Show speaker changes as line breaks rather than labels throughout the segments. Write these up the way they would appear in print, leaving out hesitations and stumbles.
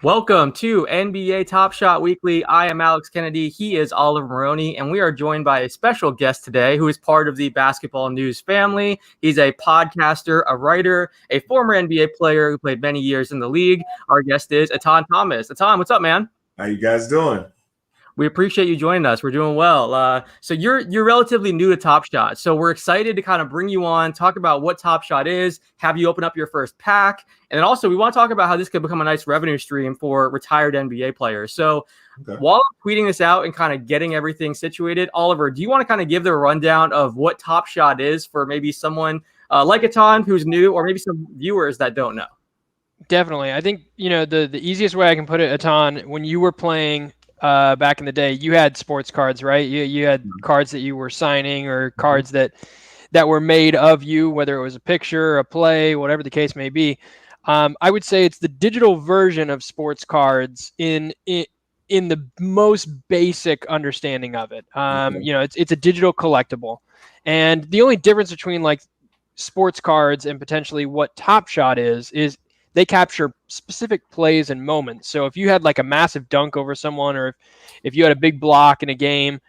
Welcome to NBA Top Shot Weekly. I am Alex Kennedy. He is Oliver Maroney, and we are joined by a special guest today who is part of the basketball news family. He's a podcaster, a writer, a former NBA player who played many years in the league. Our guest is Etan Thomas. Etan, what's up, man?
How you guys doing?
We appreciate you joining us. We're doing well. So you're relatively new to Top Shot. So we're excited to kind of bring you on, talk about what Top Shot is, have you open up your first pack. And then also we want to talk about how this could become a nice revenue stream for retired NBA players. So while I'm tweeting this out and kind of getting everything situated, Oliver, do you want to kind of give the rundown of what Top Shot is for maybe someone like Etan who's new, or maybe some viewers that don't know?
Definitely. I think, the easiest way I can put it, Etan, when you were playing back in the day, you had sports cards, right? You had cards that you were signing, or cards that were made of you, whether it was a picture, a play, whatever the case may be. I would say it's the digital version of sports cards in the most basic understanding of it. It's a digital collectible, and the only difference between like sports cards and potentially what Top Shot is they capture specific plays and moments. So if you had like a massive dunk over someone, or if you had a big block in a game,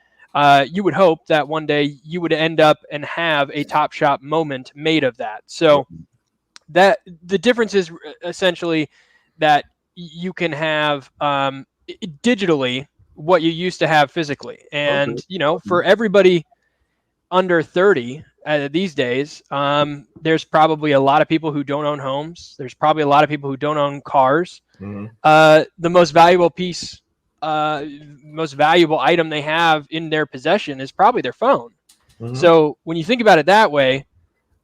you would hope that one day you would end up and have a Top Shot moment made of that. So that the difference is essentially that you can have digitally what you used to have physically. And, for everybody under 30, these days, there's probably a lot of people who don't own homes. There's probably a lot of people who don't own cars. The most valuable piece, most valuable item they have in their possession is probably their phone. So when you think about it that way,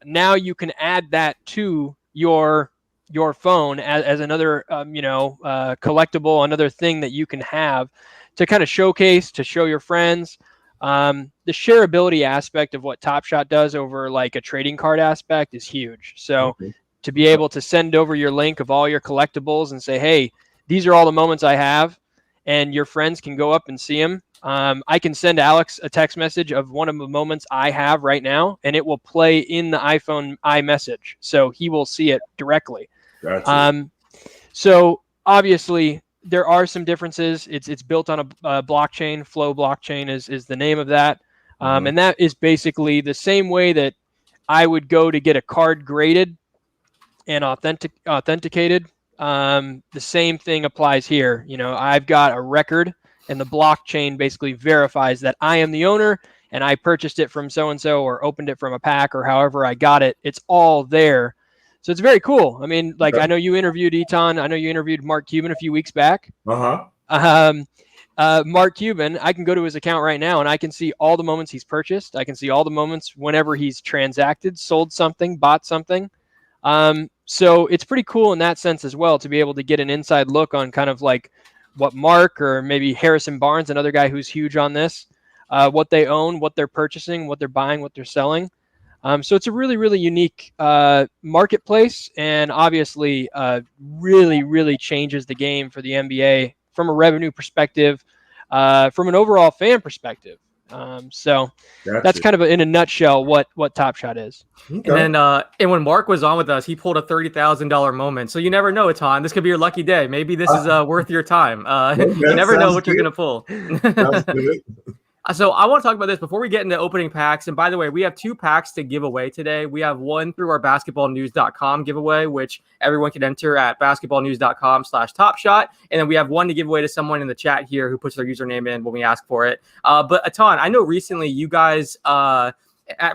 now you can add that to your phone as another, collectible, another thing that you can have to kind of showcase, to show your friends. The shareability aspect of what Top Shot does over like a trading card aspect is huge. So to be able to send over your link of all your collectibles and say, hey, these are all the moments I have, and your friends can go up and see them. I can send Alex a text message of one of the moments I have right now, and it will play in the iPhone iMessage. So he will see it directly.
Gotcha.
So obviously, there are some differences. It's built on a blockchain. Flow blockchain is the name of that. And that is basically the same way that I would go to get a card graded and authenticated. The same thing applies here. I've got a record, and the blockchain basically verifies that I am the owner and I purchased it from so-and-so, or opened it from a pack, or however I got it. It's all there. So it's very cool. I mean, I know you interviewed Etan. I know you interviewed Mark Cuban a few weeks back. Mark Cuban, I can go to his account right now, and I can see all the moments he's purchased. I can see all the moments whenever he's transacted, sold something, bought something. So it's pretty cool in that sense as well, to be able to get an inside look on kind of like what Mark, or maybe Harrison Barnes, another guy who's huge on this, what they own, what they're purchasing, what they're buying, what they're selling. So it's a really, really unique marketplace, and obviously really, really changes the game for the NBA from a revenue perspective, from an overall fan perspective. So that's kind of in a nutshell what Top Shot is.
And then and when Mark was on with us, he pulled a $30,000 moment. So you never know, Etan. This could be your lucky day. Maybe this is worth your time. You never know what you're going to pull. So I want to talk about this before we get into opening packs. And by the way, we have 2 packs to give away today. We have one through our basketballnews.com giveaway, which everyone can enter at basketballnews.com/topshot. And then we have one to give away to someone in the chat here who puts their username in when we ask for it. But Etan, I know recently you guys at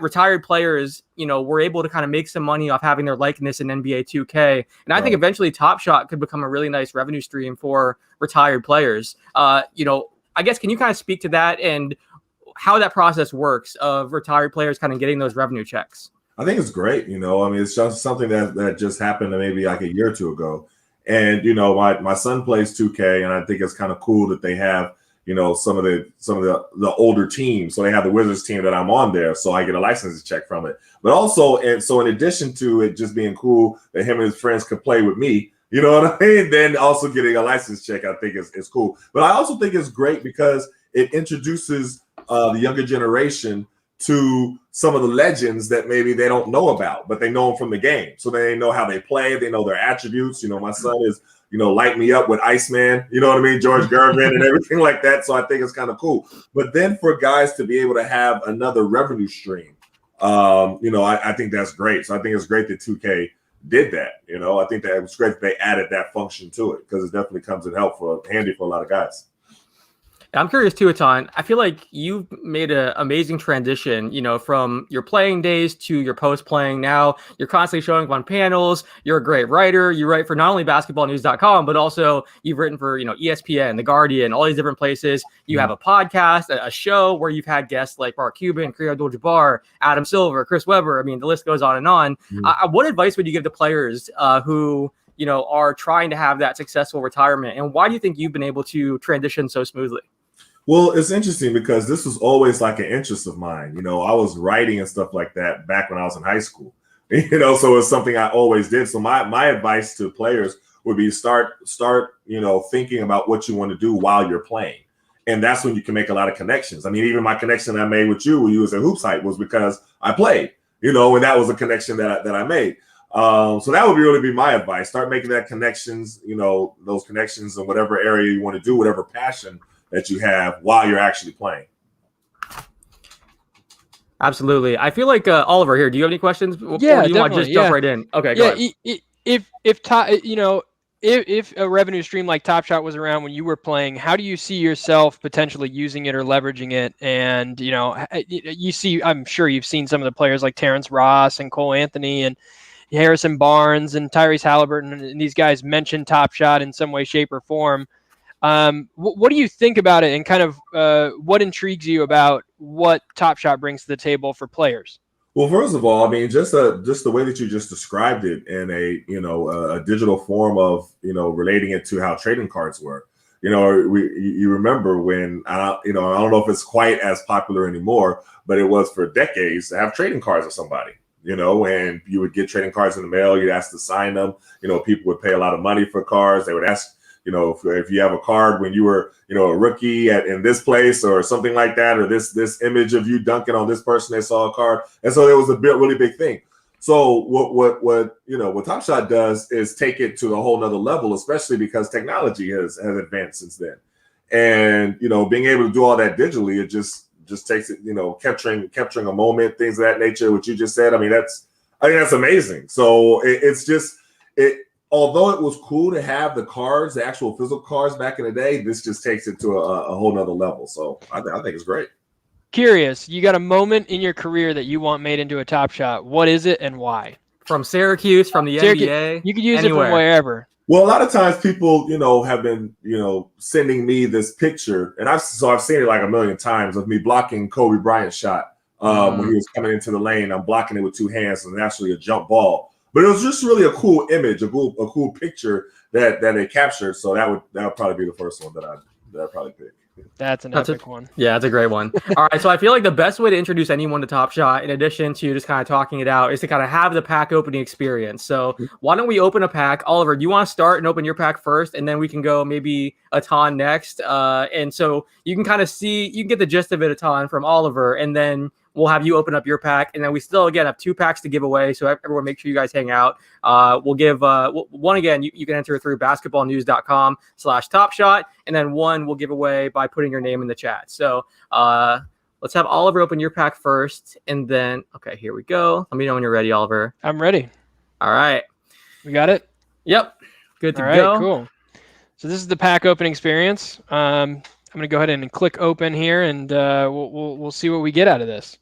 retired players, were able to kind of make some money off having their likeness in NBA 2K. And I think eventually Top Shot could become a really nice revenue stream for retired players. I guess, can you kind of speak to that and how that process works of retired players kind of getting those revenue checks?
I think it's great. It's just something that just happened maybe like a year or two ago. And, my son plays 2K, and I think it's kind of cool that they have, some of the older teams. So they have the Wizards team that I'm on there. So I get a license check from it. But also, and so in addition to it just being cool that him and his friends could play with me, you know what I mean? Then also getting a license check, I think is cool. But I also think it's great because it introduces the younger generation to some of the legends that maybe they don't know about, but they know them from the game. So they know how they play. They know their attributes. My son is light me up with Iceman, you know what I mean? George Gervin and everything like that. So I think it's kind of cool. But then for guys to be able to have another revenue stream, I think that's great. So I think it's great that 2K did that. I think that it was great that they added that function to it because it definitely comes in handy for a lot of guys.
I'm curious too, Etan. I feel like you've made an amazing transition, from your playing days to your post-playing. Now you're constantly showing up on panels. You're a great writer. You write for not only basketballnews.com, but also you've written for, ESPN, The Guardian, all these different places. You have a podcast, a show where you've had guests like Mark Cuban, Kareem Abdul-Jabbar, Adam Silver, Chris Webber. I mean, the list goes on and on. What advice would you give to players who are trying to have that successful retirement? And why do you think you've been able to transition so smoothly?
Well, it's interesting because this was always like an interest of mine. I was writing and stuff like that back when I was in high school, so it's something I always did. So my advice to players would be start, thinking about what you want to do while you're playing. And that's when you can make a lot of connections. I mean, even my connection I made with you when you was at Hoops Hype was because I played, and that was a connection that I made. So that would really be my advice. Start making that connections, those connections in whatever area you want to do, whatever passion that you have while you're actually playing.
Absolutely. I feel like Oliver here. Do you have any questions?
Yeah,
or do you want to just jump right in? Okay, go ahead.
If a revenue stream like Top Shot was around when you were playing, how do you see yourself potentially using it or leveraging it? And I'm sure you've seen some of the players like Terrence Ross and Cole Anthony and Harrison Barnes and Tyrese Halliburton, and these guys mention Top Shot in some way, shape, or form. What do you think about it, and kind of what intrigues you about what Top Shot brings to the table for players?
Well, first of all, I mean, just the way that you just described it in a digital form of relating it to how trading cards were. You remember when I don't know if it's quite as popular anymore, but it was for decades to have trading cards of somebody. And you would get trading cards in the mail. You'd ask to sign them. People would pay a lot of money for cards. They would ask. If you have a card when you were, a rookie in this place or something like that, or this image of you dunking on this person, they saw a card. And so it was a really big thing. So what Top Shot does is take it to a whole nother level, especially because technology has advanced since then. And, being able to do all that digitally, it just takes it, capturing a moment, things of that nature, what you just said. I think that's amazing. So although it was cool to have the cards, the actual physical cards back in the day, this just takes it to a whole nother level. So I think it's great.
Curious, you got a moment in your career that you want made into a Top Shot. What is it and why?
From Syracuse, from the NBA?
You could use
anywhere.
It from wherever.
Well, a lot of times people, have been, sending me this picture. And I've seen it like a million times of me blocking Kobe Bryant's shot when he was coming into the lane. I'm blocking it with two hands, and actually a jump ball. But it was just really a cool image, a cool picture that they captured. So that would probably be the first one that I'd probably pick.
That's an epic one.
Yeah, that's a great one. All right, so I feel like the best way to introduce anyone to Top Shot, in addition to just kind of talking it out, is to kind of have the pack opening experience. So why don't we open a pack? Oliver, do you want to start and open your pack first, and then we can go maybe Etan next? And so you can kind of you can get the gist of it, Etan, from Oliver, and then we'll have you open up your pack, and then we still, again, have 2 packs to give away, so everyone make sure you guys hang out. We'll give one, again, you can enter through basketballnews.com/topshot, and then one we'll give away by putting your name in the chat. So let's have Oliver open your pack first, and then, okay, here we go. Let me know when you're ready, Oliver.
I'm ready.
All right.
We got it?
Yep. Good to go.
All right, cool. So this is the pack opening experience. I'm going to go ahead and click open here, and we'll see what we get out of this.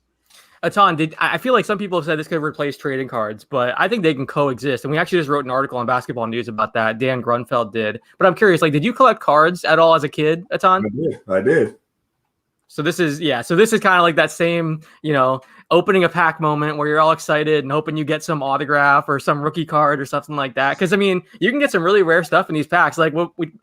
Etan, I feel like some people have said this could replace trading cards, but I think they can coexist. And we actually just wrote an article on Basketball News about that. Dan Grunfeld did. But I'm curious, did you collect cards at all as a kid, Etan?
I did.
So this is kind of like that same, opening a pack moment where you're all excited and hoping you get some autograph or some rookie card or something like that. Because, you can get some really rare stuff in these packs. Like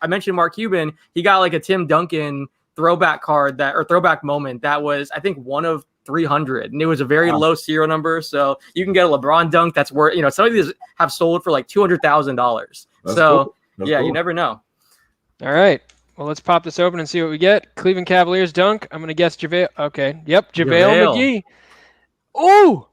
I mentioned Mark Cuban, he got like a Tim Duncan throwback card throwback moment that was, I think, one of 300, and it was a very low serial number. So you can get a LeBron dunk that's worth, some of these have sold for like $200,000. So cool. You never know.
All right. Well, let's pop this open and see what we get. Cleveland Cavaliers dunk. I'm going to guess JaVale. Okay. Yep. JaVale McGee. Ooh.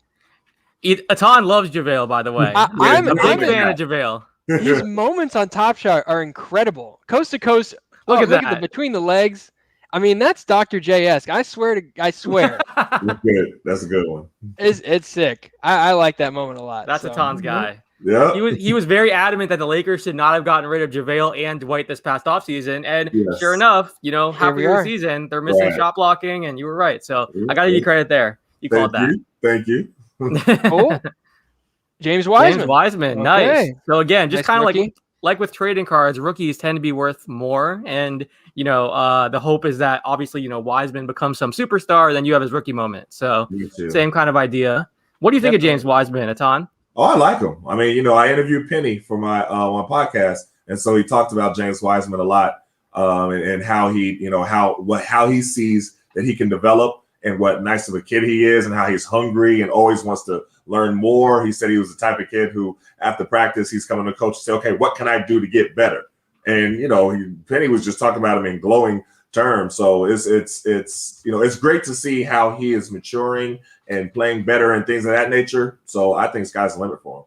Etan loves JaVale, by the way.
I'm
a big fan of JaVale.
his moments on Top Shot are incredible. Coast to coast.
Look at
the between the legs. I mean, that's Dr. J-esque. I swear.
That's good. That's a good one.
It's sick. I like that moment a lot.
That's Etan's guy.
Yeah.
He was very adamant that the Lakers should not have gotten rid of JaVale and Dwight this past offseason. And sure enough, halfway through the season, they're missing shot blocking, and you were right. So I got to give you credit there. You called that.
Thank you.
Cool. James Wiseman.
James Wiseman. Okay. Nice. So again, just kind of like with trading cards, rookies tend to be worth more. And, the hope is that obviously, Wiseman becomes some superstar, then you have his rookie moment. So same kind of idea. What do you think of James Wiseman, Etan?
Oh, I like him. I mean, I interviewed Penny for my podcast, and so he talked about James Wiseman a lot, and how he, how he sees that he can develop, and what nice of a kid he is, and how he's hungry and always wants to learn more. He said he was the type of kid who, after practice, he's coming to coach and say, "Okay, what can I do to get better?" And Penny was just talking about him in glowing terms. So it's great to see how he is maturing and playing better and things of that nature. So I think sky's the limit for him.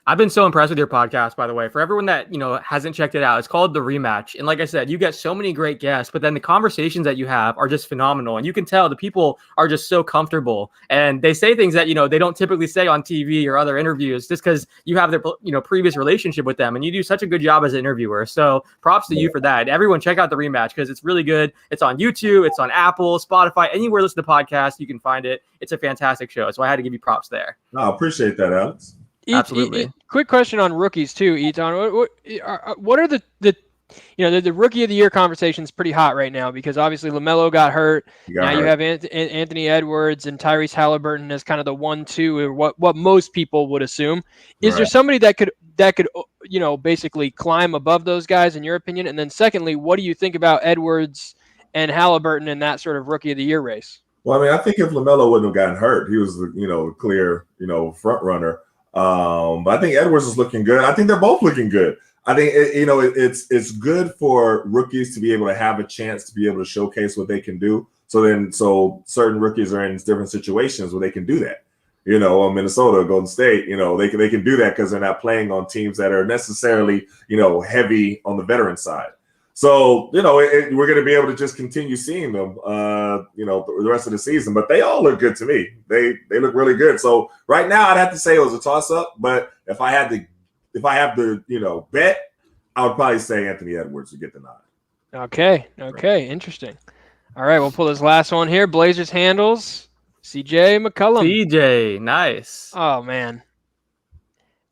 I've been so impressed with your podcast, by the way. For everyone that, hasn't checked it out, it's called The Rematch. And like I said, you get so many great guests, but then the conversations that you have are just phenomenal. And you can tell the people are just so comfortable. And they say things that, they don't typically say on TV or other interviews just because you have their, previous relationship with them. And you do such a good job as an interviewer. So props to you for that. Everyone check out The Rematch because it's really good. It's on YouTube. It's on Apple, Spotify, anywhere you listen to podcasts, you can find it. It's a fantastic show. So I had to give you props there.
No, I appreciate that, Alex.
Absolutely.
Quick question on rookies too, Etan. What are the rookie of the year conversation is pretty hot right now because obviously LaMelo got hurt. You have Anthony Edwards and Tyrese Halliburton as kind of the 1-2 or what most people would assume. Is there somebody that could basically climb above those guys in your opinion? And then secondly, what do you think about Edwards and Halliburton in that sort of rookie of the year race?
Well, I mean, I think if LaMelo wouldn't have gotten hurt, he was the clear front runner. But I think Edwards is looking good. I think they're both looking good. I think it's good for rookies to be able to have a chance to be able to showcase what they can do. So certain rookies are in different situations where they can do that. Minnesota, Golden State, they can do that because they're not playing on teams that are necessarily heavy on the veteran side. So, we're going to be able to just continue seeing them, the rest of the season. But they all look good to me. They look really good. So right now, I'd have to say it was a toss-up. But if I have to bet, I would probably say Anthony Edwards would get the nod.
Okay. Interesting. All right, we'll pull this last one here. Blazers handles, CJ McCollum.
CJ, nice.
Oh, man.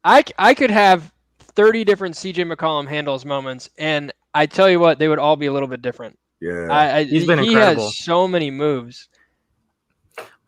I could have 30 different CJ McCollum handles moments, and I tell you what, they would all be a little bit different.
Yeah,
he's been incredible.
He has so many moves.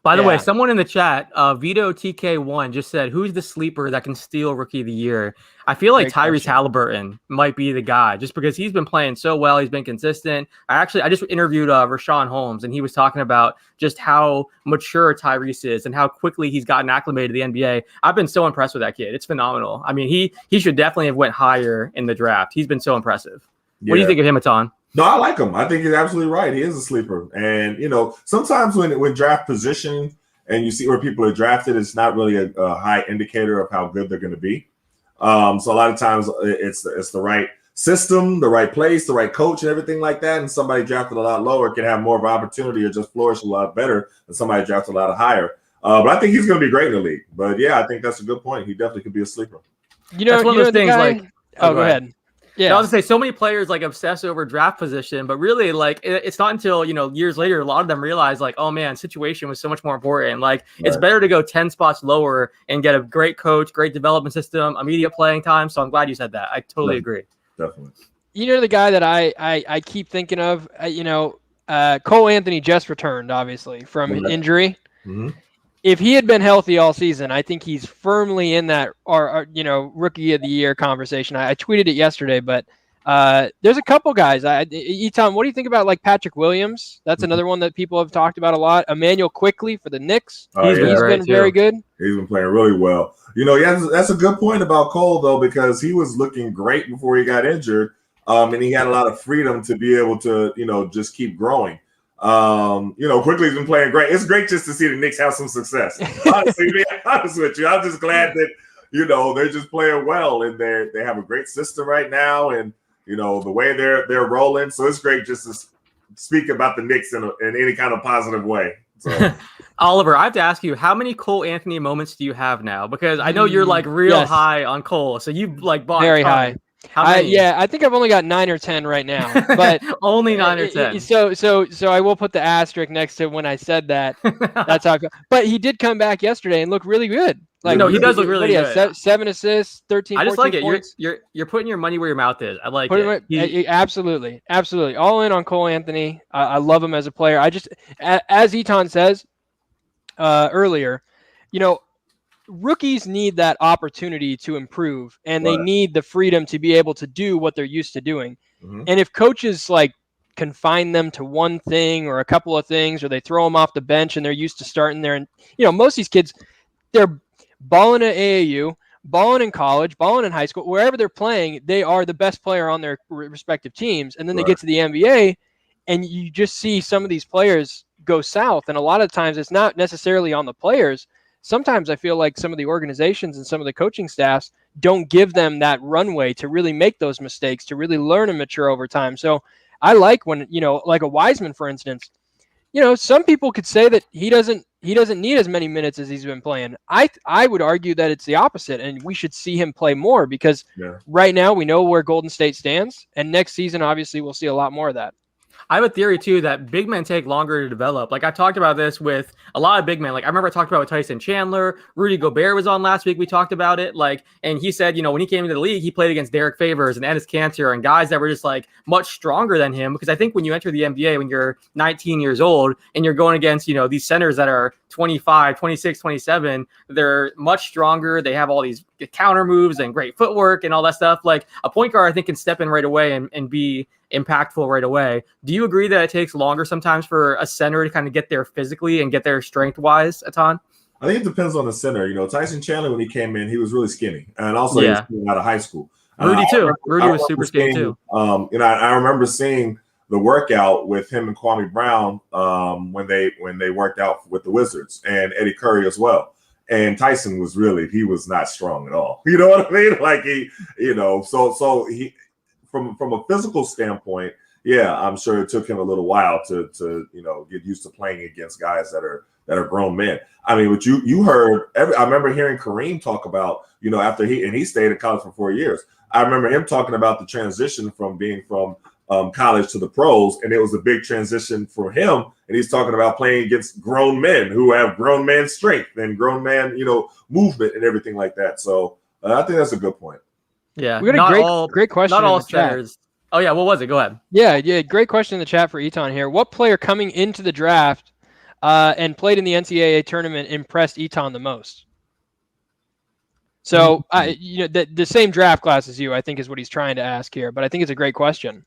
By the way, someone in the chat, Vito TK1 just said, "Who's the sleeper that can steal Rookie of the Year?" I feel like Tyrese Halliburton might be the guy, just because he's been playing so well. He's been consistent. I just interviewed Rashawn Holmes, and he was talking about just how mature Tyrese is and how quickly he's gotten acclimated to the NBA. I've been so impressed with that kid. It's phenomenal. I mean, he should definitely have went higher in the draft. He's been so impressive. What do you think of him, Etan?
No, I like him. I think he's absolutely right. He is a sleeper. And, sometimes when draft position and you see where people are drafted, it's not really a high indicator of how good they're going to be. So a lot of times it's the right system, the right place, the right coach and everything like that. And somebody drafted a lot lower can have more of an opportunity or just flourish a lot better than somebody drafted a lot higher. But I think he's going to be great in the league. But, yeah, I think that's a good point. He definitely could be a sleeper.
That's one of those things
go ahead. Yeah,
I was gonna say so many players obsess over draft position, but really it's not until years later a lot of them realize oh man, situation was so much more important. It's better to go 10 spots lower and get a great coach, great development system, immediate playing time. So I'm glad you said that. I totally agree.
Definitely.
The guy that I keep thinking of, Cole Anthony just returned obviously from injury.
Mm-hmm.
If he had been healthy all season, I think he's firmly in that rookie of the year conversation. I tweeted it yesterday, but there's a couple guys. Etan, what do you think about Patrick Williams? That's another one that people have talked about a lot. Emmanuel Quickly for the Knicks. He's been very good.
He's been playing really well. That's a good point about Cole though, because he was looking great before he got injured, and he had a lot of freedom to be able to just keep growing. Quickly's been playing great. It's great just to see the Knicks have some success. Honestly, to be honest with you, I'm just glad that they're just playing well, and they have a great system right now, and the way they're rolling. So it's great just to speak about the Knicks in any kind of positive way. So.
Oliver, I have to ask you, how many Cole Anthony moments do you have now? Because I know you're like real high on Cole, so you've like bought
very high.
How many?
I think I've only got 9 or 10 right now, but
only 9 or 10.
So I will put the asterisk next to when I said that. That's how. But he did come back yesterday and look really good.
Like, no, he does look really good.
7 assists, 13.
I just like it.
Points.
You're putting your money where your mouth is. I like it.
Absolutely. All in on Cole Anthony. I love him as a player. I just, as Etan says earlier, rookies need that opportunity to improve, and they need the freedom to be able to do what they're used to doing. Mm-hmm. And if coaches like confine them to one thing or a couple of things, or they throw them off the bench and they're used to starting there, and most of these kids, they're balling at AAU, balling in college, balling in high school, wherever they're playing, they are the best player on their respective teams. And then they get to the NBA, and you just see some of these players go south. And a lot of times it's not necessarily on the players. Sometimes I feel like some of the organizations and some of the coaching staffs don't give them that runway to really make those mistakes, to really learn and mature over time. So I like when, like a Wiseman, for instance, some people could say that he doesn't need as many minutes as he's been playing. I would argue that it's the opposite, and we should see him play more, because right now we know where Golden State stands, and next season, obviously, we'll see a lot more of that.
I have a theory, too, that big men take longer to develop. Like, I talked about this with a lot of big men. Like, I remember I talked about with Tyson Chandler. Rudy Gobert was on last week. We talked about it. Like, and he said, when he came into the league, he played against Derek Favors and Enes Kanter and guys that were just, like, much stronger than him. Because I think when you enter the NBA, when you're 19 years old and you're going against, these centers that are 25, 26, 27, they're much stronger. They have all these counter moves and great footwork and all that stuff. Like, a point guard, I think, can step in right away and be impactful right away. Do you agree that it takes longer sometimes for a center to kind of get there physically and get there strength-wise, Etan?
I think it depends on the center. Tyson Chandler, when he came in, he was really skinny. And also he was coming out of high school.
Rudy, too. Rudy was super skinny, too.
I remember seeing the workout with him and Kwame Brown when they worked out with the Wizards, and Eddie Curry as well. And Tyson was he was not strong at all. You know what I mean? Like so he, from a physical standpoint, I'm sure it took him a little while to get used to playing against guys that are grown men. I mean, what you heard, I remember hearing Kareem talk about, after he stayed in college for 4 years. I remember him talking about the transition from being from college to the pros, and it was a big transition for him. And he's talking about playing against grown men who have grown man strength and grown man, movement and everything like that. So I think that's a good point.
Yeah,
we got a great question.
Not all centers. Oh yeah, what was it? Go ahead.
Yeah, great question in the chat for Etan here. What player coming into the draft and played in the NCAA tournament impressed Etan the most? So the same draft class as you, I think, is what he's trying to ask here. But I think it's a great question.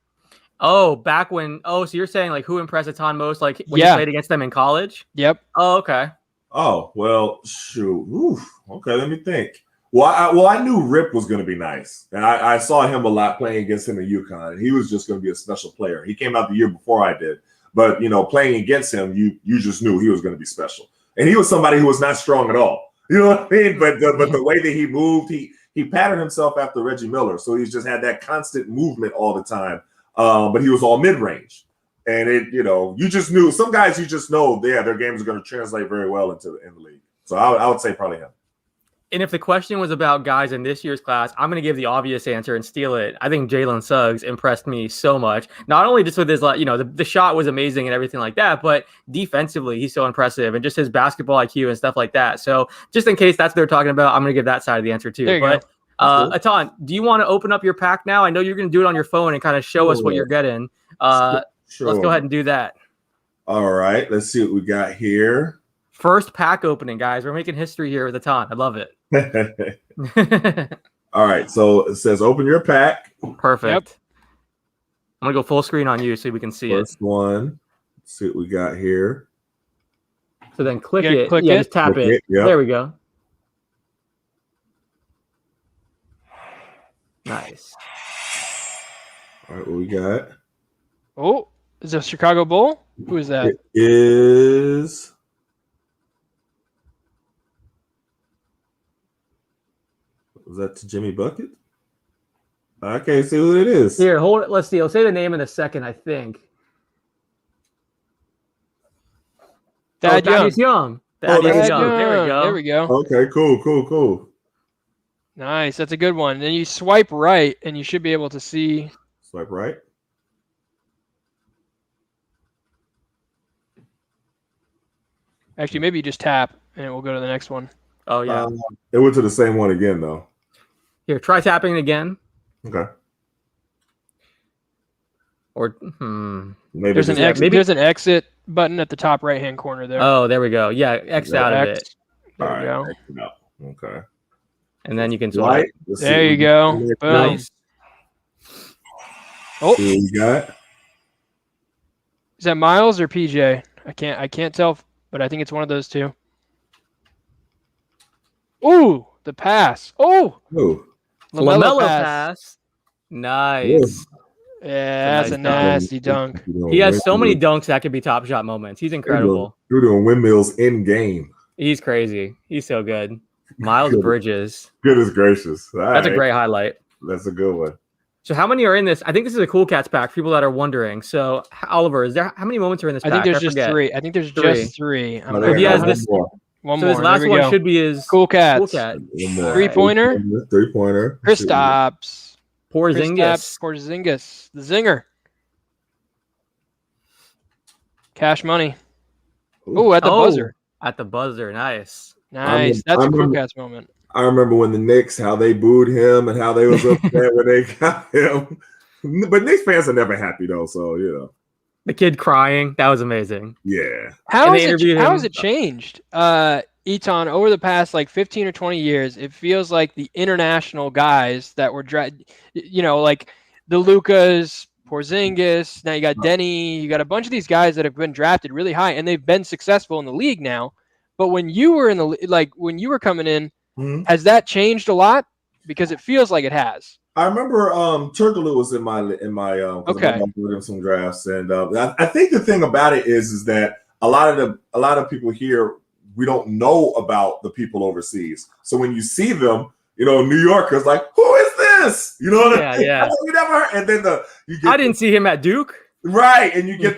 Oh, back when? Oh, so you're saying like who impressed Etan most? Like when you played against them in college?
Yep.
Oh, okay.
Oh well, shoot. Oof. Okay, let me think. Well, I knew Rip was going to be nice, and I saw him a lot playing against him in UConn. He was just going to be a special player. He came out the year before I did, but playing against him, you just knew he was going to be special. And he was somebody who was not strong at all. You know what I mean? But the way that he moved, he patterned himself after Reggie Miller, so he's just had that constant movement all the time. But he was all mid range, and you just knew some guys. You just know, their games are going to translate very well in the league. So I would say probably him.
And if the question was about guys in this year's class, I'm going to give the obvious answer and steal it. I think Jalen Suggs impressed me so much. Not only just with his, the shot was amazing and everything like that, but defensively, he's so impressive, and just his basketball IQ and stuff like that. So just in case that's what they're talking about, I'm going to give that side of the answer too. But Etan, do you want to open up your pack now? I know you're going to do it on your phone and kind of show us what you're getting. Sure. Let's go ahead and do that.
All right. Let's see what we got here.
First pack opening, guys. We're making history here with Etan. I love it.
All right, so it says open your pack.
Perfect. Yep. I'm gonna go full screen on you so we can see
First one. Let's see what we got here.
So then click it. Just tap it. Yep. There we go. Nice.
All right, what we got?
Oh, is it a Chicago Bull? Who is that?
It is. Was that to Jimmy Bucket? I can't see who it is.
Here, hold it. Let's see. I'll say the name in a second, I think.
Thaddeus
Young.
Thaddeus
Young. There we go.
There we go.
Okay, cool.
Nice. That's a good one. Then you swipe right, and you should be able to see.
Swipe right.
Actually, maybe you just tap, and it will go to the next one.
Oh, yeah.
It went to the same one again, though.
Here, try tapping again.
Okay.
Or
Maybe
there's an exit button at the top right-hand corner there.
Oh, there we go. Yeah, X out of it.
There we go.
No. Okay.
And then you can swipe.
There you go. Boom.
Nice.
Oh,
see what you got?
Is that Miles or PJ? I can't tell, but I think it's one of those two. Ooh, the pass. Oh,
LaMelo pass. Nice.
Yeah, that's a nasty dunk.
He has so many dunks that could be top shot moments. He's incredible.
You're doing windmills in game.
He's crazy. He's so good. Miles Bridges.
Goodness gracious.
That's a great highlight.
That's a good one.
So how many are in this? I think this is a Cool Cats pack for people that are wondering. So Oliver, how many moments are in this pack?
I think there's just three. I think there's just three.
He has this.
One
so
more.
His last one should be his
Cool Cats.
Cool Cat.
Three-pointer. Kristaps. Porzingis. The zinger. Cash money. Ooh, at the buzzer.
At the buzzer. Nice.
Nice. That's a Cool Cats moment.
I remember when the Knicks, how they booed him and how they was upset when they got him. But Knicks fans are never happy, though, so, you know.
The kid crying. That was amazing.
Yeah.
How has it changed, Etan, over the past, 15 or 20 years? It feels like the international guys that were like the Lucas, Porzingis, now you got Denny, you got a bunch of these guys that have been drafted really high, and they've been successful in the league now. But when you were when you were coming in, has that changed a lot? Because it feels like it has.
I remember Turkoglu was in my
okay.
doing some drafts, and I think the thing about it is that a lot of people here, we don't know about the people overseas. So when you see them, New Yorkers like, who is this? You know what I mean?
Yeah.
You never heard. And then
I didn't see him at Duke.
Right, and you get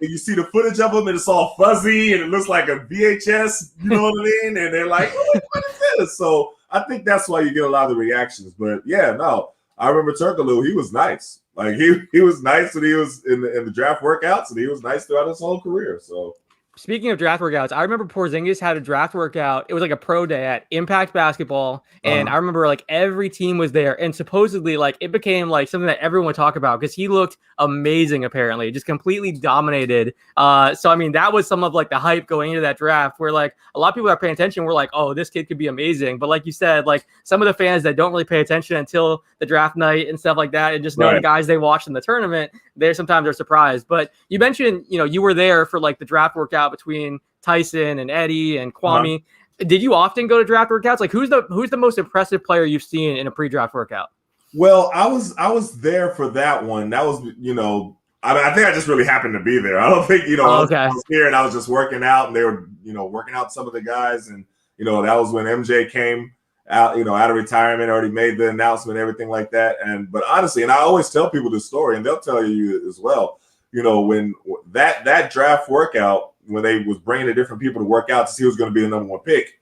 you see the footage of them, and it's all fuzzy, and it looks like a VHS. You know what I mean? And they're like, oh, "What is this?" So I think that's why you get a lot of the reactions. But yeah, no, I remember Turkoglu. He was nice. Like he was nice when he was in the draft workouts, and he was nice throughout his whole career. So.
Speaking of draft workouts, I remember Porzingis had a draft workout. It was like a pro day at Impact Basketball. And I remember every team was there. And supposedly it became something that everyone would talk about because he looked amazing, apparently. Just completely dominated. So, I mean, that was some of the hype going into that draft where a lot of people that are paying attention were like, oh, this kid could be amazing. But like you said, some of the fans that don't really pay attention until the draft night and stuff like that and just know the guys they watched in the tournament, sometimes they're surprised. But you mentioned, you were there for the draft workout between Tyson and Eddie and Kwame. Did you often go to draft workouts? Who's the most impressive player you've seen in a pre-draft workout?
Well, I was there for that one. That was, I think I just really happened to be there. I don't think, I was here and I was just working out and they were, working out some of the guys. And, that was when MJ came out, out of retirement, already made the announcement, everything like that. But honestly, and I always tell people this story and they'll tell you as well, when that draft workout, when they was bringing the different people to work out to see who's going to be the number one pick,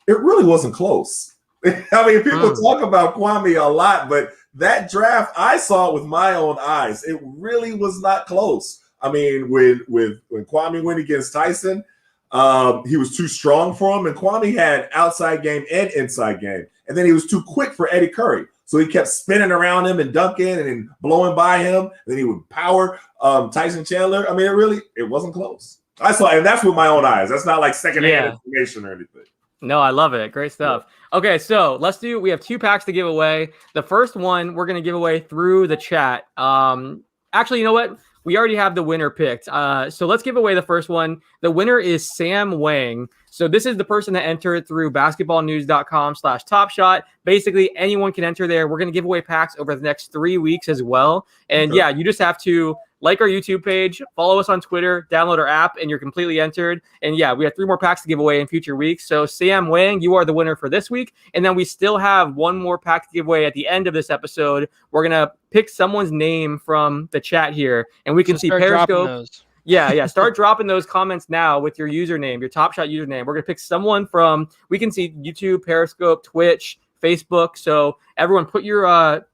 it really wasn't close. I mean, people talk about Kwame a lot, but that draft, I saw it with my own eyes. It really was not close. I mean, when Kwame went against Tyson, he was too strong for him, and Kwame had outside game and inside game. And then he was too quick for Eddie Curry. So he kept spinning around him and dunking and then blowing by him. Then he would power Tyson Chandler. I mean, it wasn't close. I saw, and that's with my own eyes. That's not secondhand information or anything.
No, I love it. Great stuff. Yeah. Okay, so we have 2 packs to give away. The first one we're going to give away through the chat. Actually, you know what? We already have the winner picked. So let's give away the first one. The winner is Sam Wang. So this is the person that entered through basketballnews.com/topshot. Basically, anyone can enter there. We're going to give away packs over the next 3 weeks as well. And you just have to like our YouTube page, follow us on Twitter, download our app, and you're completely entered. And yeah, we have 3 more packs to give away in future weeks. So Sam, Wang, you are the winner for this week. And then we still have 1 more pack to give away at the end of this episode. We're going to pick someone's name from the chat here, and we can see Periscope. Yeah. Start dropping those comments now with your username, your Top Shot username. We're going to pick someone from, we can see YouTube, Periscope, Twitch, Facebook. So everyone put your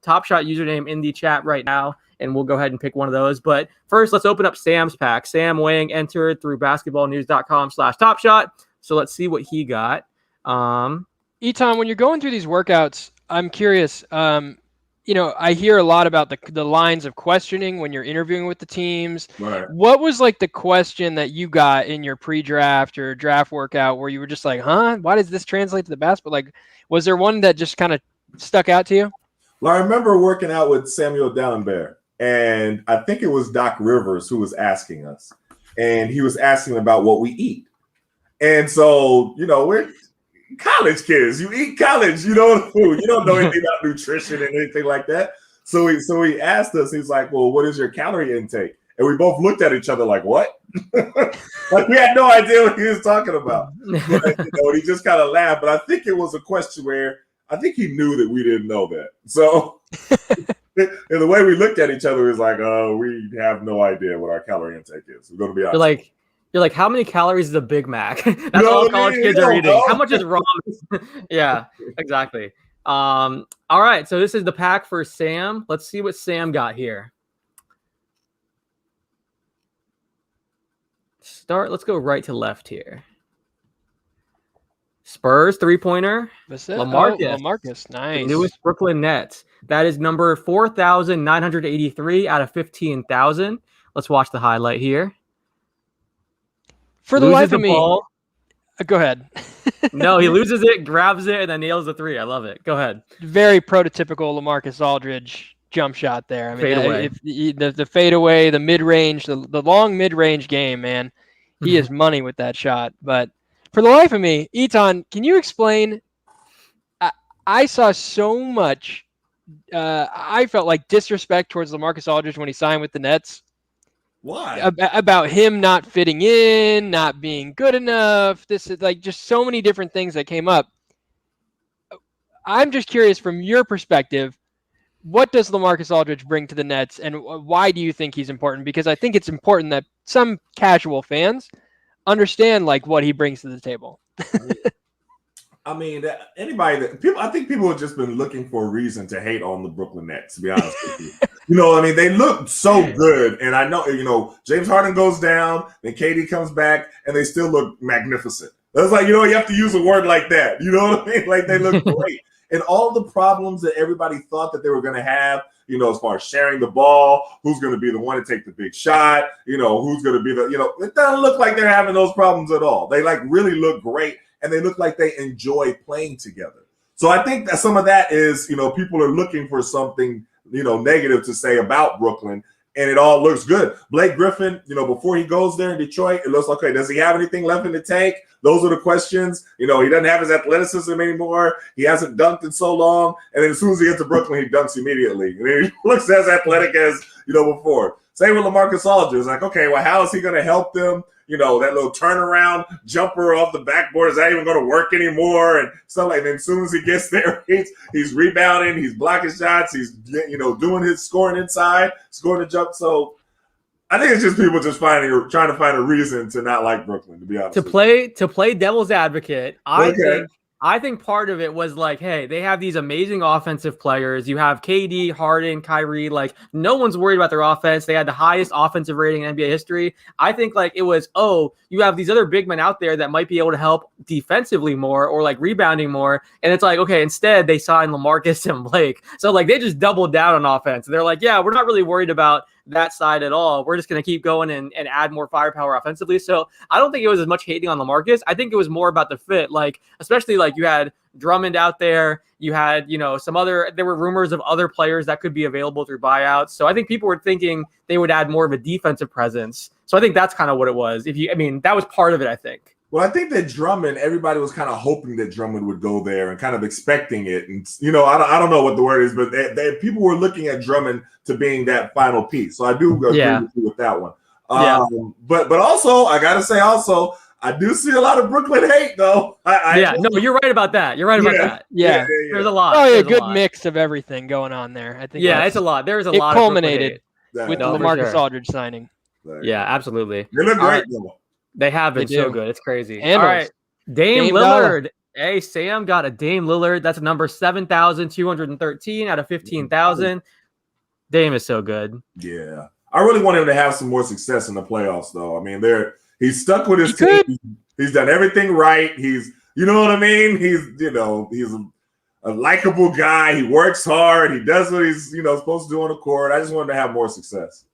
Top Shot username in the chat right now, and we'll go ahead and pick one of those. But first, let's open up Sam's pack. Sam Wang entered through basketballnews.com/topshot. So let's see what he got.
Etan, when you're going through these workouts, I'm curious, I hear a lot about the lines of questioning when you're interviewing with the teams.
Right.
What was like the question that you got in your pre-draft or draft workout where you were just like, why does this translate to the basketball? Like, was there one that just kind of stuck out to you?
Well, I remember working out with Samuel Dallenberg, and I think it was Doc Rivers who was asking us, and he was asking about what we eat. And so, we're college kids. You eat college, food. You don't know anything about nutrition and anything like that. So he asked us, he's like, well, what is your calorie intake? And we both looked at each other like, what? Like we had no idea what he was talking about. But, he just kind of laughed. But I think it was a question where I think he knew that we didn't know that. So and the way we looked at each other was like, we have no idea what our calorie intake is. We're going to be honest.
You're like, how many calories is a Big Mac? That's all college kids are eating. How much is ramen? Yeah, exactly. All right, so this is the pack for Sam. Let's see what Sam got here. Let's go right to left here. Spurs 3-pointer.
Lamarcus, nice.
Newest Brooklyn Nets. That is number 4,983 out of 15,000. Let's watch the highlight here.
For the life of me, go ahead.
No, he loses it, grabs it, and then nails the 3. I love it. Go ahead.
Very prototypical Lamarcus Aldridge jump shot there. I mean,
fadeaway.
The fadeaway, the mid-range, the long mid-range game, man. He is money with that shot. But for the life of me, Etan, can you explain? I saw so much. I felt like disrespect towards Lamarcus Aldridge when he signed with the Nets.
Why?
About him not fitting in, not being good enough. This is like just so many different things that came up. I'm just curious from your perspective, what does Lamarcus Aldridge bring to the Nets, and why do you think he's important? Because I think it's important that some casual fans understand like what he brings to the table.
I mean, I think people have just been looking for a reason to hate on the Brooklyn Nets, to be honest with you. They look so good. And I know, James Harden goes down, then KD comes back, and they still look magnificent. That's like, you have to use a word like that. You know what I mean? Like, they look great. And all the problems that everybody thought that they were going to have, as far as sharing the ball, who's going to be the one to take the big shot, who's going to be it doesn't look like they're having those problems at all. They really look great. And they look like they enjoy playing together. So I think that some of that is, people are looking for something, negative to say about Brooklyn, and it all looks good. Blake Griffin, before he goes there in Detroit, it looks like, okay, does he have anything left in the tank? Those are the questions. He doesn't have his athleticism anymore. He hasn't dunked in so long. And then as soon as he gets to Brooklyn, he dunks immediately. And he looks as athletic as, before. Same with LaMarcus Aldridge. Like, okay, well, how is he going to help them? That little turnaround jumper off the backboard is not even going to work anymore and stuff like that. As soon as he gets there, he's rebounding, he's blocking shots, he's doing his scoring inside, scoring the jump. So I think it's just people just trying to find a reason to not like Brooklyn, to be honest.
To play devil's advocate, I think part of it was like, hey, they have these amazing offensive players. You have KD, Harden, Kyrie. Like, no one's worried about their offense. They had the highest offensive rating in NBA history. I think, it was, you have these other big men out there that might be able to help defensively more or, rebounding more. And it's like, okay, instead, they signed LaMarcus and Blake. So, they just doubled down on offense. They're like, yeah, we're not really worried about that side at all. We're just going to keep going and add more firepower offensively. So I don't think it was as much hating on LaMarcus. I think it was more about the fit. Especially you had Drummond out there. You had, there were rumors of other players that could be available through buyouts. So I think people were thinking they would add more of a defensive presence. So I think that's kind of what it was. That was part of it, I think.
Well, I think that Drummond, everybody was kind of hoping that Drummond would go there and kind of expecting it. And, I don't know what the word is, but people were looking at Drummond to being that final piece. So I do agree with you with that one. But also, I got to say also, I do see a lot of Brooklyn hate, though.
No, you're right about that. You're right about that.
Yeah.
There's a lot.
Probably a good mix of everything going on there. I think.
Yeah, it's a lot. There's a lot.
It culminated with the Lamarcus Aldridge signing.
Yeah, absolutely.
They look great, though.
They have been so good. It's crazy.
Handles.
All right. Dame Lillard. Hey, Sam got a Dame Lillard. That's number 7,213 out of 15,000. Dame is so good.
Yeah. I really want him to have some more success in the playoffs, though. I mean, he's stuck with his team. He's done everything right. You know what I mean? He's a likable guy. He works hard. He does what he's, supposed to do on the court. I just want him to have more success.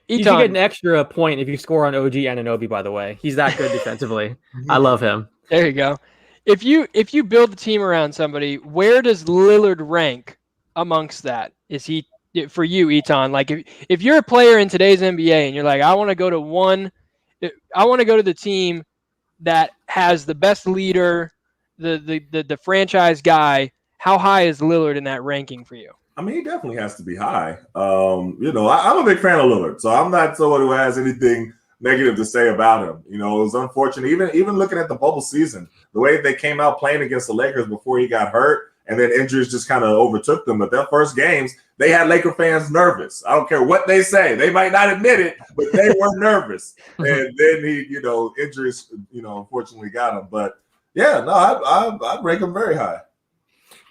You should get an extra point if you score on OG Anunoby, by the way. He's that good defensively. I love him.
There you go. If you build the team around somebody, where does Lillard rank amongst that? Is he, for you, Etan? Like if you're a player in today's NBA and you're like, I want to go to the team that has the best leader, the franchise guy, how high is Lillard in that ranking for you?
I mean, he definitely has to be high. I'm a big fan of Lillard, so I'm not someone who has anything negative to say about him. It was unfortunate. Even looking at the bubble season, the way they came out playing against the Lakers before he got hurt, and then injuries just kind of overtook them. But their first games, they had Laker fans nervous. I don't care what they say; they might not admit it, but they were nervous. And then injuries, unfortunately got him. But yeah, no, I'd rank him very high.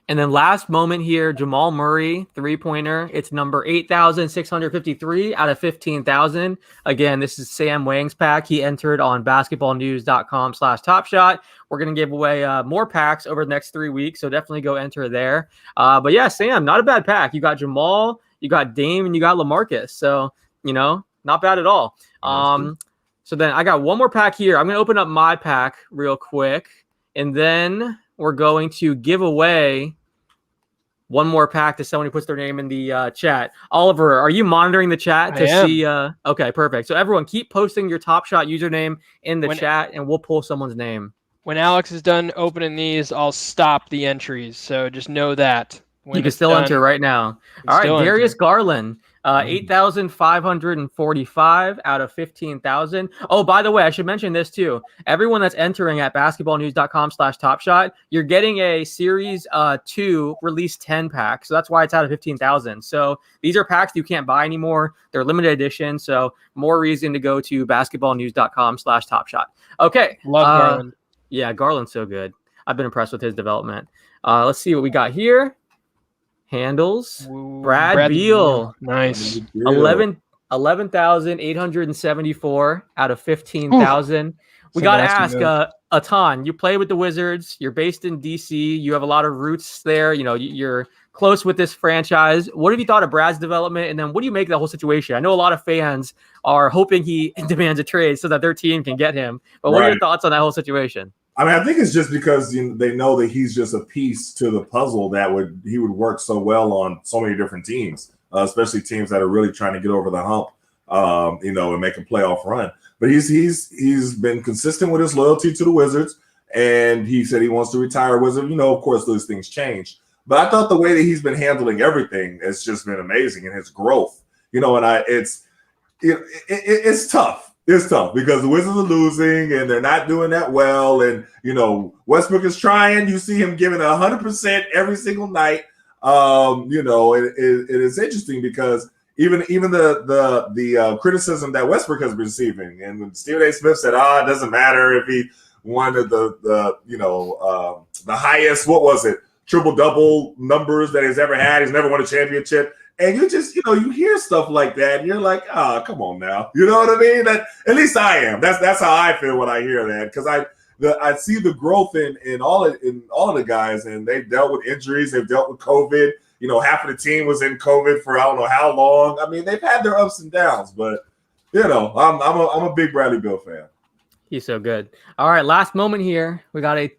And then last moment here, Jamal Murray, three-pointer. It's number 8,653 out of 15,000. Again, this is Sam Wang's pack. He entered on basketballnews.com/topshot. We're going to give away more packs over the next 3 weeks, so definitely go enter there. But yeah, Sam, not a bad pack. You got Jamal, you got Dame, and you got Lamarcus. So, not bad at all. So then I got one more pack here. I'm going to open up my pack real quick, and then we're going to give away one more pack to someone who puts their name in the chat. Oliver, are you monitoring the chat to see? Okay, perfect. So everyone, keep posting your Top Shot username in the chat, and we'll pull someone's name.
When Alex is done opening these, I'll stop the entries. So just know that.
You can still enter right now. All right, Darius Garland. 8,545 out of 15,000. Oh, by the way, I should mention this too. Everyone that's entering at basketballnews.com/topshot, you're getting a Series 2 Release 10 pack. So that's why it's out of 15,000. So these are packs you can't buy anymore. They're limited edition. So more reason to go to basketballnews.com/topshot. Okay.
Love Garland.
Yeah, Garland's so good. I've been impressed with his development. Let's see what we got here. Handles. Brad Beal.
Nice.
11,874 out of 15,000. We got to ask, Etan, you play with the Wizards. You're based in DC. You have a lot of roots there. You're close with this franchise. What have you thought of Brad's development? And then what do you make of the whole situation? I know a lot of fans are hoping he demands a trade so that their team can get him. But what are your thoughts on that whole situation?
I mean, I think it's just because they know that he's just a piece to the puzzle that he would work so well on so many different teams, especially teams that are really trying to get over the hump, and make a playoff run. But he's been consistent with his loyalty to the Wizards, and he said he wants to retire Wizard. Of course, those things change. But I thought the way that he's been handling everything has just been amazing, and his growth. It's tough. It's tough because the Wizards are losing and they're not doing that well. And, Westbrook is trying. You see him giving 100% every single night. It is interesting because even the criticism that Westbrook has been receiving, and when Stephen A. Smith said, it doesn't matter if he won the highest, what was it, triple-double numbers that he's ever had. He's never won a championship. And you just, you hear stuff like that, and you're like, come on now. You know what I mean? At least I am. That's how I feel when I hear that, because I see the growth in all of the guys, and they've dealt with injuries, they've dealt with COVID. Half of the team was in COVID for I don't know how long. I mean, they've had their ups and downs, but I'm a big Bradley Beal fan.
He's so good. All right, last moment here. We got a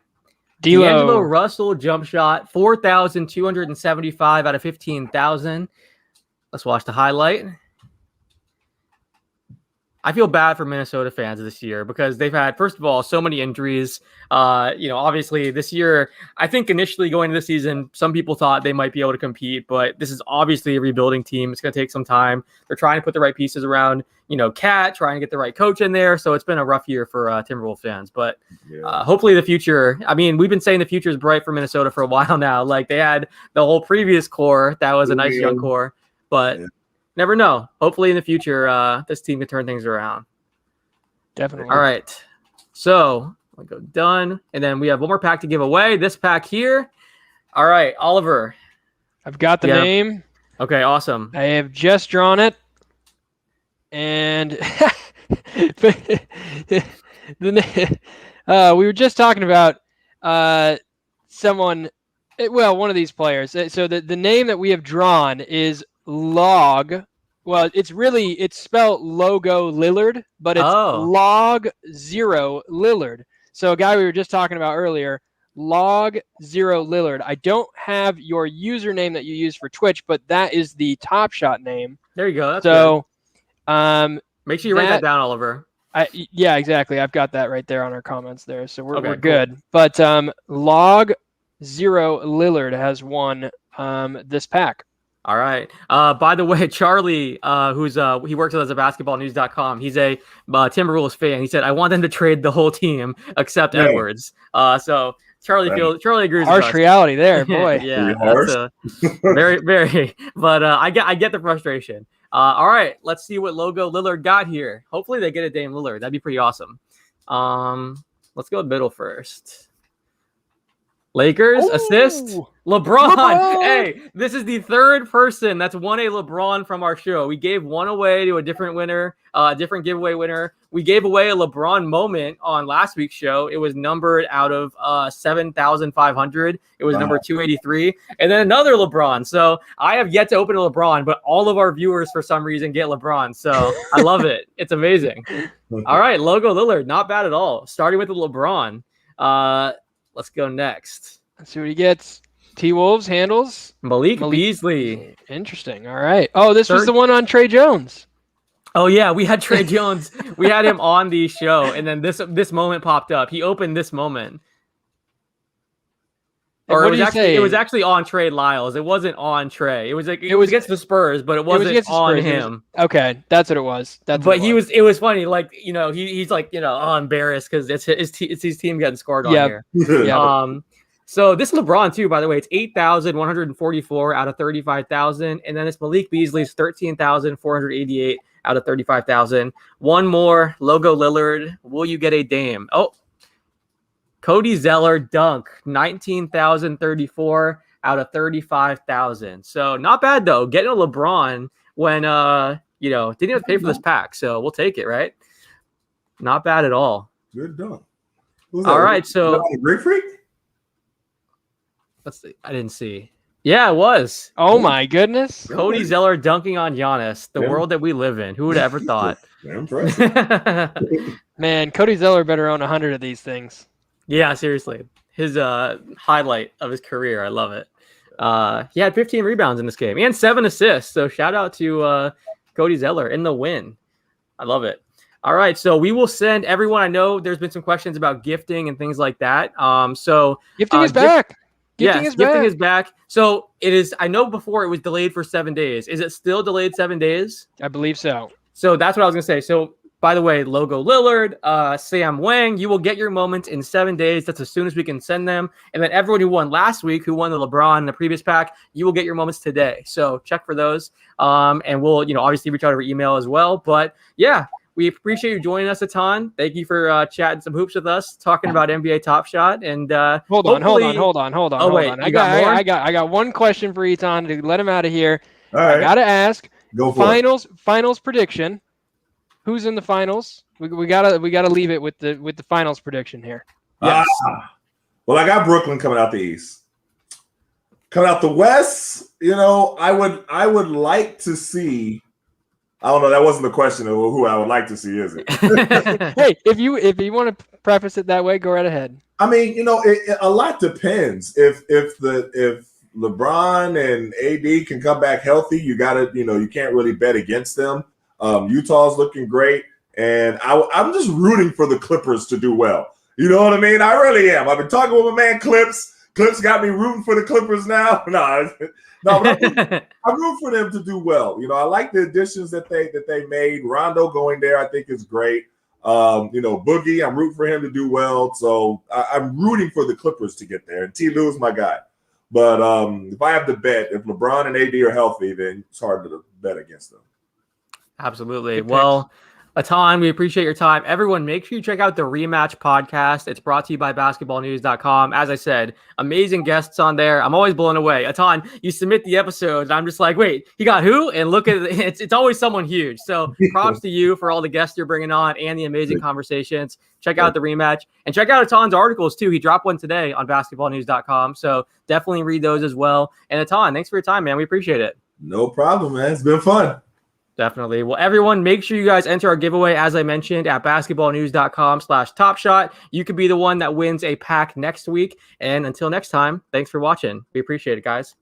D'Angelo Russell jump shot, 4,275 out of 15,000. Let's watch the highlight. I feel bad for Minnesota fans this year because they've had, first of all, so many injuries. Obviously this year, I think initially going into the season, some people thought they might be able to compete, but this is obviously a rebuilding team. It's going to take some time. They're trying to put the right pieces around, Cat, trying to get the right coach in there. So it's been a rough year for Timberwolves fans, but hopefully the future, we've been saying the future is bright for Minnesota for a while now. Like they had the whole previous core. That was a nice young core, but never know. Hopefully in the future, this team can turn things around.
Definitely.
All right. So I'll go done. And then we have one more pack to give away. This pack here. All right, Oliver.
I've got the name.
Okay, awesome.
I have just drawn it. And we were just talking about someone, one of these players. So the name that we have drawn is Log. Well, it's spelled Logo Lillard, but it's Log 0 Lillard. So a guy we were just talking about earlier, Log 0 Lillard. I don't have your username that you use for Twitch, but that is the Top Shot name.
There you go. That's
so
good. Make sure you write that down, Oliver.
Yeah, exactly. I've got that right there on our comments there. So we're good.
Cool.
But Log 0 Lillard has won this pack.
All right. By the way, Charlie, he works with us at basketballnews.com. He's a Timberwolves fan. He said, I want them to trade the whole team except Edwards. So Charlie agrees.
Harsh reality there, boy.
Yeah, that's very, very. But I get the frustration. All right, let's see what logo Lillard got here. Hopefully they get a Dame Lillard. That'd be pretty awesome. Let's go middle first. Lakers assist LeBron. Hey, this is the third person that's won a LeBron from our show. We gave one away to a different winner, different giveaway winner. We gave away a LeBron moment on last week's show. It was numbered out of 7,500. It was number 283, and then another LeBron. So I have yet to open a LeBron, but all of our viewers for some reason get LeBron. So I love it. It's amazing. All right, logo Lillard, not bad at all. Starting with the LeBron. Let's go next.
Let's see what he gets. T-Wolves handles.
Malik Beasley.
Interesting. All right. Oh, this was the one on Trey Jones.
Oh, yeah. We had Trey Jones. We had him on the show, and then this moment popped up. He opened this moment. Or it was actually on Trey Lyles. It wasn't on Trey. It was against the Spurs, but it wasn't on him.
Okay, that's what it was.
It was funny. Like, he's like, embarrassed because it's his team getting scored on here.
Yeah.
So this LeBron too, by the way, it's 8,144 out of 35,000, and then it's Malik Beasley's 13,488 out of 35,000. One more logo Lillard. Will you get a Dame? Oh. Cody Zeller dunk, 19,034 out of 35,000. So not bad though. Getting a LeBron when didn't have to pay for this pack. So we'll take it, right? Not bad at all.
Good dunk.
All right, so
Great Freak?
Let's see. I didn't see. Yeah, it was.
Oh my goodness.
Cody Zeller dunking on Giannis, the world that we live in. Who would have ever thought?
Man, Cody Zeller better own 100 of these things.
Yeah, seriously. His highlight of his career. I love it. He had 15 rebounds in this game and 7 assists. So shout out to Cody Zeller in the win. I love it. All right. So we will send everyone. I know there's been some questions about gifting and things like that. So
gifting is back.
Gifting is back. So it is. I know before it was delayed for 7 days. Is it still delayed 7 days?
I believe so.
So that's what I was going to say. So by the way, logo Lillard, Sam Wang, you will get your moments in 7 days. That's as soon as we can send them. And then everyone who won last week, who won the LeBron in the previous pack, you will get your moments today. So check for those. And we'll, obviously reach out over email as well. But yeah, we appreciate you joining us a ton. Thank you for chatting some hoops with us, talking about NBA Top Shot. And
hold on.
Oh wait,
I got one question for Etan to let him out of here.
All right.
I gotta ask.
Go for
finals prediction. Who's in the finals? We gotta leave it with the finals prediction here.
Yes.
Well, I got Brooklyn coming out the East. Coming out the West, I would like to see. I don't know. That wasn't the question of who I would like to see, is it?
Hey, if you want to preface it that way, go right ahead.
I mean, a lot depends. If LeBron and AD can come back healthy, you gotta, you can't really bet against them. Utah's looking great, and I'm just rooting for the Clippers to do well. You know what I mean? I really am. I've been talking with my man Clips. Clips got me rooting for the Clippers now. No, I'm rooting for them to do well. You know, I like the additions that they made. Rondo going there, I think is great. You know, Boogie, I'm rooting for him to do well. So I'm rooting for the Clippers to get there. And T. Lue is my guy. But if I have to bet, if LeBron and AD are healthy, then it's hard to bet against them.
Absolutely. Well, Etan, we appreciate your time. Everyone, make sure you check out the Rematch podcast. It's brought to you by basketballnews.com. As I said, amazing guests on there. I'm always blown away. Etan, you submit the episodes, and I'm just like, wait, he got who? And look at it. It's always someone huge. So props to you for all the guests you're bringing on and the amazing conversations. Check out the Rematch and check out Etan's articles too. He dropped one today on basketballnews.com. So definitely read those as well. And Etan, thanks for your time, man. We appreciate it.
No problem, man. It's been fun.
Definitely. Well, everyone, make sure you guys enter our giveaway, as I mentioned, at basketballnews.com/topshot. You could be the one that wins a pack next week. And until next time, thanks for watching. We appreciate it, guys.